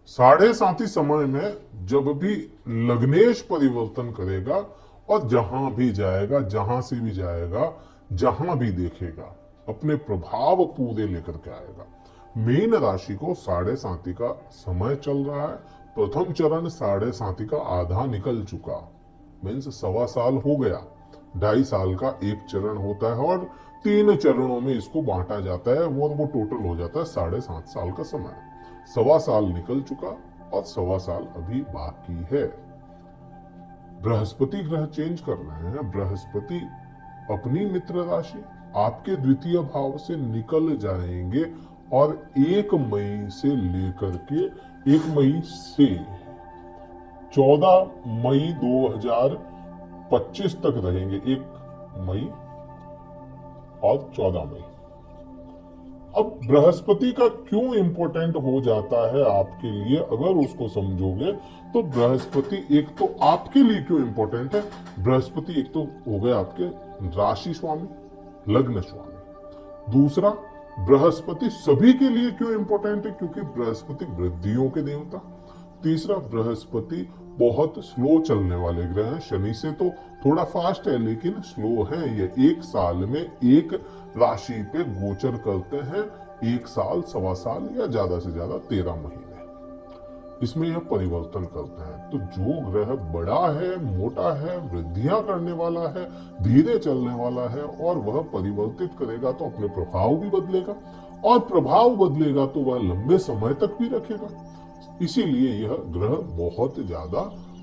साढ़े साथी समय में जब भी लग्नेश परिवर्तन करेगा और जहां भी जाएगा, जहां से भी जाएगा, जहां भी देखेगा, अपने प्रभाव पूरे लेकर के आएगा। मीन राशि को साढ़े साथी का समय चल रहा है। प्रथम चरण साढ़े साथी का आधा निकल चुका, मीन्स 1.25 साल हो गया। 2.5 साल का एक चरण होता है और 3 चरणों में इसको बांटा जाता है, वो टोटल हो जाता है 7.5 साल का समय। 1.25 साल निकल चुका और 1.25 साल अभी बाकी है। बृहस्पति ग्रह चेंज कर रहे हैं। बृहस्पति अपनी मित्र राशि आपके द्वितीय भाव से निकल जाएंगे और 1 मई से लेकर के 1 मई से 14 मई 2025 तक रहेंगे। 1 मई और 14 मई। अब बृहस्पति का क्यों इंपॉर्टेंट हो जाता है आपके लिए, अगर उसको समझोगे तो बृहस्पति एक तो आपके लिए क्यों इंपॉर्टेंट है। बृहस्पति एक तो हो गया आपके राशि स्वामी, लग्न स्वामी। दूसरा, बृहस्पति सभी के लिए क्यों इंपॉर्टेंट है, क्योंकि बृहस्पति वृद्धियों के देवता। तीसरा, बृहस्पति बहुत स्लो चलने वाले ग्रह हैं। शनि से तो थोड़ा फास्ट है लेकिन स्लो है। ये 1 साल में एक राशि पे गोचर करते हैं। 1 साल, 1.25 साल या ज्यादा से ज्यादा 13 महीने इसमें यह परिवर्तन करते हैं। तो जो ग्रह बड़ा है, मोटा है, वृद्धियां करने वाला है, धीरे चलने वाला है और वह परिवर्तित करेगा तो अपने प्रभाव भी बदलेगा, और प्रभाव बदलेगा तो वह लंबे समय तक भी रखेगा। इसीलिए यह ग्रह बहुत ज्यादा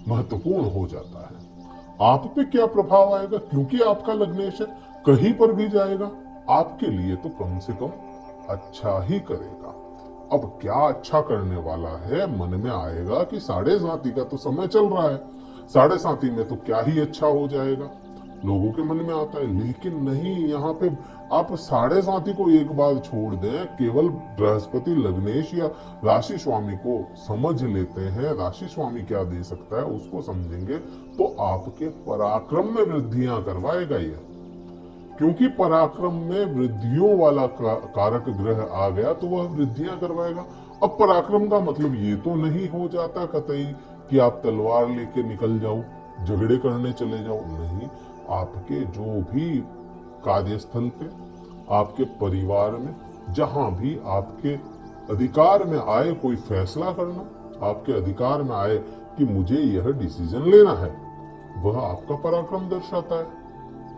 महत्वपूर्ण हो जाता है। आप पे क्या प्रभाव आएगा, क्योंकि आपका लग्नेश है, कहीं पर भी जाएगा आपके लिए तो कम से कम अच्छा ही करेगा। अब क्या अच्छा करने वाला है, मन में आएगा कि साढ़े साथी का तो समय चल रहा है, साढ़े साथी में तो क्या ही अच्छा हो जाएगा, लोगों के मन में आता है। लेकिन नहीं, यहाँ पे आप साढ़े साथी को एक बार छोड़ दें, केवल बृहस्पति लग्नेश या राशि स्वामी को समझ लेते हैं, राशि स्वामी क्या दे सकता है उसको समझेंगे तो आपके पराक्रम में वृद्धियां करवाएगा यह। क्योंकि पराक्रम में वृद्धियों वाला कारक ग्रह आ गया तो वह वृद्धियां करवाएगा। अब पराक्रम का मतलब ये तो नहीं हो जाता कतई कि आप तलवार लेके निकल जाओ, झगड़े करने चले जाओ, नहीं। आपके जो भी कार्यस्थल पे, आपके परिवार में, जहां भी आपके अधिकार में आए कोई फैसला करना, आपके अधिकार में आए कि मुझे यह डिसीजन लेना है, वह आपका पराक्रम दर्शाता है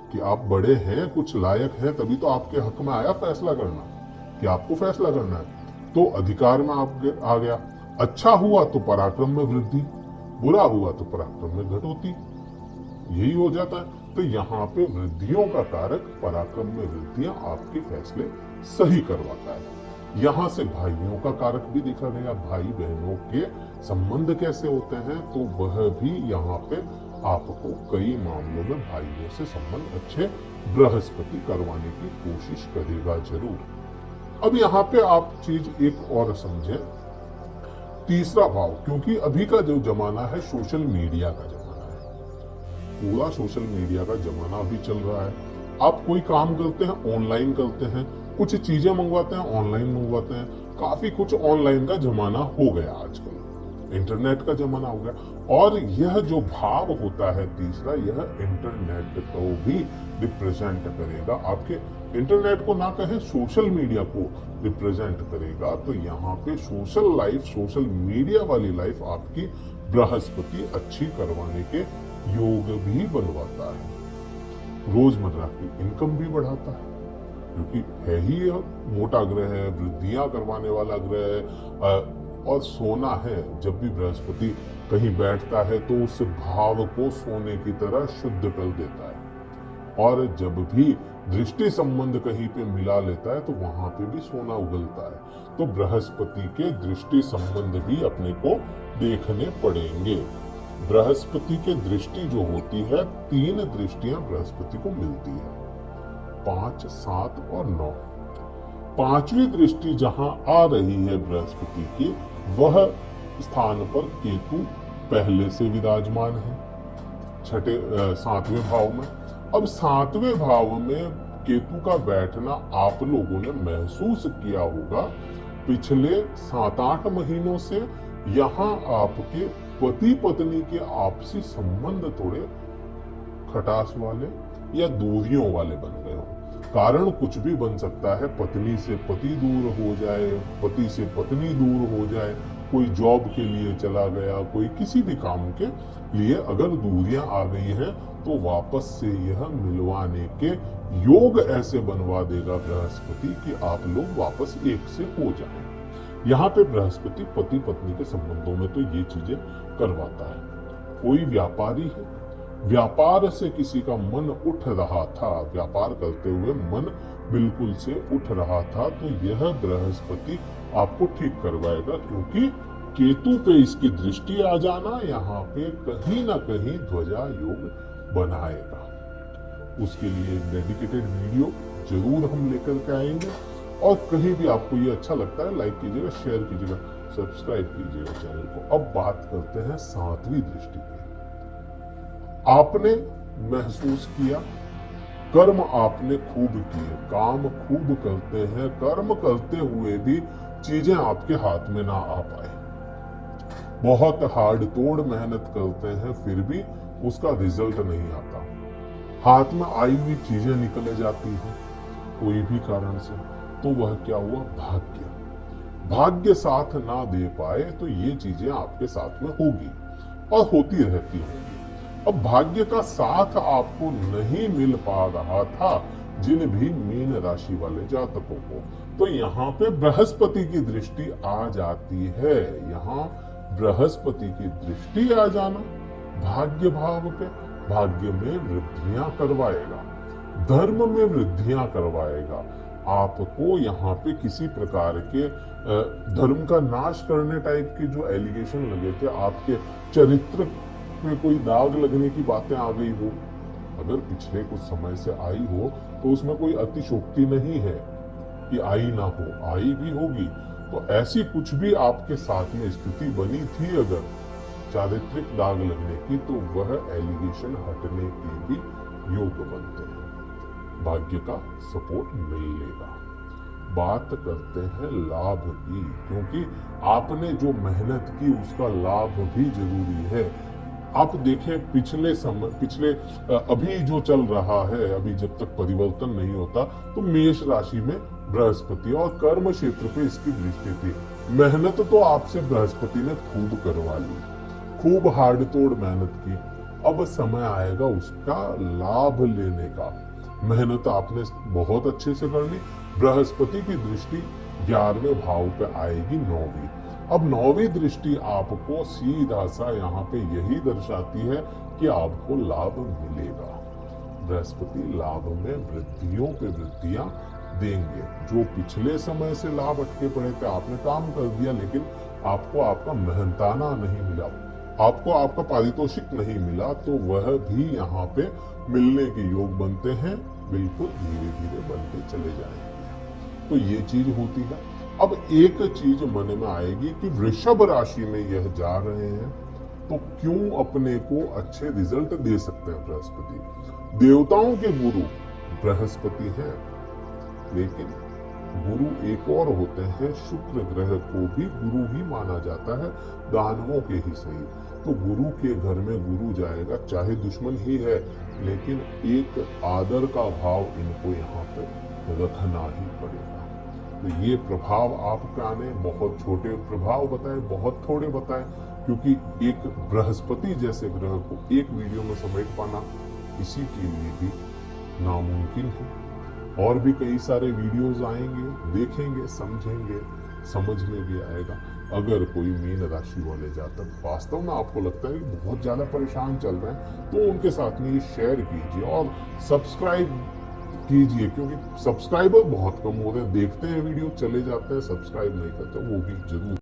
कि आप बड़े हैं, कुछ लायक हैं, तभी तो आपके हक में आया फैसला करना कि आपको फैसला करना है। तो अधिकार में आप आ गया। अच्छा हुआ तो पराक्रम में वृद्धि, बुरा हुआ तो पराक्रम में घटोती, यही हो जाता है। तो यहाँ पे वृद्धियों का कारक पराक्रम में वृद्धियां आपके फैसले सही करवाता है। यहाँ से भाइयों का कारक भी देखा गया, भाई बहनों के संबंध कैसे होते हैं, तो वह भी यहाँ पे आपको कई मामलों में भाइयों से संबंध अच्छे बृहस्पति करवाने की कोशिश करेगा जरूर। अब यहाँ पे आप चीज एक और समझे, तीसरा भाव, क्योंकि अभी का जो जमाना है सोशल मीडिया का जमाना है, पूरा सोशल मीडिया का जमाना अभी चल रहा है। आप कोई काम करते हैं ऑनलाइन करते हैं, कुछ चीजें मंगवाते हैं ऑनलाइन मंगवाते हैं, काफी कुछ ऑनलाइन का जमाना हो गया आजकल, इंटरनेट का जमाना हो गया। और यह जो भाव होता है तीसरा, यह इंटरनेट को भी रिप्रेजेंट करेगा, आपके इंटरनेट को ना कहें, सोशल मीडिया को रिप्रेजेंट करेगा। तो यहाँ पे सोशल लाइफ, सोशल मीडिया वाली लाइफ आपकी बृहस्पति अच्छी करवाने के योग भी बनवाता है। रोजमर्रा की इनकम भी बढ़ाता है, क्योंकि है ही यह मोटा ग्रह है, वृद्धियां करवाने वाला ग्रह है। और सोना है, जब भी बृहस्पति कहीं बैठता है तो उस भाव को सोने की तरह शुद्ध कर देता है। और जब भी दृष्टि संबंध कहीं पे मिला लेता है तो वहां पे भी सोना उगलता है। तो बृहस्पति के दृष्टि संबंध भी अपने को देखने पड़ेंगे। बृहस्पति के दृष्टि जो होती है, 3 दृष्टियां बृहस्पति को मिलती है, 5, 7 और 9। 5वीं दृष्टि जहां आ रही है बृहस्पति की, वह स्थान पर केतु पहले से विराजमान है, 7वें भाव में। अब 7वें भाव में केतु का बैठना आप लोगों ने महसूस किया होगा पिछले 7-8 महीनों से यहाँ आपके पति पत्नी के आपसी संबंध थोड़े खटास वाले या दूरियों वाले बन गए हो। कारण कुछ भी बन सकता है, पत्नी से पति दूर हो जाए, पति से पत्नी दूर हो जाए, कोई जॉब के लिए चला गया, कोई किसी भी काम के लिए अगर दूरियां आ गई हैं तो वापस से यह मिलवाने के योग ऐसे बनवा देगा बृहस्पति कि आप लोग वापस एक से हो जाएं। यहाँ पे बृहस्पति पति पत्नी के संबंधों में तो ये चीजें करवाता है। कोई व्यापारी है, व्यापार से किसी का मन उठ रहा था, व्यापार करते हुए मन बिल्कुल से उठ रहा था, तो यह बृहस्पति आपको ठीक करवाएगा, क्योंकि केतु पे इसकी दृष्टि आ जाना यहाँ पे कहीं ना कहीं ध्वजा योग बनाएगा। उसके लिए डेडिकेटेड वीडियो जरूर हम लेकर के आएंगे, और कहीं भी आपको ये अच्छा लगता है लाइक कीजिएगा, शेयर कीजिएगा, सब्सक्राइब कीजिएगा चैनल को। अब बात करते हैं 7वीं दृष्टि की। आपने महसूस किया, कर्म आपने खूब किए, काम खूब करते हैं, कर्म करते हुए भी चीजें आपके हाथ में ना आ पाए, बहुत हार्ड तोड़ मेहनत करते हैं फिर भी उसका रिजल्ट नहीं आता, हाथ में आई हुई चीजें निकले जाती हैं कोई भी कारण से, तो वह क्या हुआ, भाग्य साथ ना दे पाए तो ये चीजें आपके साथ में होगी और होती रहती होंगी। अब भाग्य का साथ आपको नहीं मिल पा रहा था जिन भी मीन राशि वाले जातकों को, तो यहाँ पे बृहस्पति की दृष्टि आ जाती है। यहाँ बृहस्पति की दृष्टि आ जाना भाग्य भाव पे भाग्य में वृद्धियां करवाएगा, धर्म में वृद्धियां करवाएगा। आपको यहाँ पे किसी प्रकार के धर्म का नाश करने टाइप के जो एलिगेशन लगे थे, आपके चरित्र में कोई दाग लगने की बातें आ गई हो, अगर पिछले कुछ समय से आई हो तो उसमें कोई अतिशोक्ति नहीं है कि आई ना हो, आई भी होगी। तो ऐसी कुछ भी आपके साथ में स्थिति बनी थी अगर चारित्रिक दाग लगने की, तो वह एलिगेशन हटने के भी योग बनते हैं, भाग्य का सपोर्ट मिलेगा। बात करते हैं लाभ की, क्योंकि आपने जो मेहनत की उसका लाभ भी जरूरी है। आप देखें पिछले अभी जो चल रहा है, अभी जब तक परिवर्तन नहीं होता, तो मेष राशि में बृहस्पति और कर्म क्षेत्र पे इसकी दृष्टि थी। मेहनत तो आपसे बृहस्पति ने खूब करवा ली, खूब हार्ड तोड़ मेहनत की, अब समय आएगा उसका लाभ लेने का। मेहनत आपने बहुत अच्छे से कर ली, बृहस्पति की दृष्टि 11वें भाव पे आएगी, 9वीं। अब 9वीं दृष्टि आपको सीधा सा यहाँ पे यही दर्शाती है कि आपको लाभ मिलेगा। बृहस्पति लाभ में वृद्धियों पे वृद्धियां देंगे। जो पिछले समय से लाभ अटके पड़े थे, आपने काम कर दिया लेकिन आपको आपका मेहनताना नहीं मिला, आपको आपका पारितोषिक नहीं मिला, तो वह भी यहाँ पे मिलने के योग बनते हैं, बिल्कुल धीरे धीरे बनते चले जाएंगे। तो ये चीज होती है। अब एक चीज मन में आएगी कि वृषभ राशि में यह जा रहे हैं तो क्यों अपने को अच्छे रिजल्ट दे सकते हैं बृहस्पति। देवताओं के गुरु बृहस्पति है, लेकिन गुरु एक और होते हैं, शुक्र ग्रह को भी गुरु ही माना जाता है, दानवों के ही सही। तो गुरु के घर में गुरु जाएगा, चाहे दुश्मन ही है, लेकिन एक आदर का भाव इनको यहाँ पे रखना ही पड़ेगा। तो ये प्रभाव आपके आने बहुत छोटे प्रभाव बताए, बहुत थोड़े बताए, क्योंकि एक बृहस्पति जैसे ग्रह को एक वीडियो में समेट पाना किसी के लिए भी नामुमकिन है। और भी कई सारे वीडियोस आएंगे, देखेंगे, समझेंगे, समझ में भी आएगा। अगर कोई मीन राशि वाले जातक वास्तव में आपको लगता है कि बहुत ज्यादा परेशान चल रहे हैं, तो उनके साथ में ये शेयर कीजिए और सब्सक्राइब कीजिए, क्योंकि सब्सक्राइबर बहुत कम हो रहे हैं, देखते हैं वीडियो चले जाते हैं, सब्सक्राइब नहीं करते, वो भी जरूर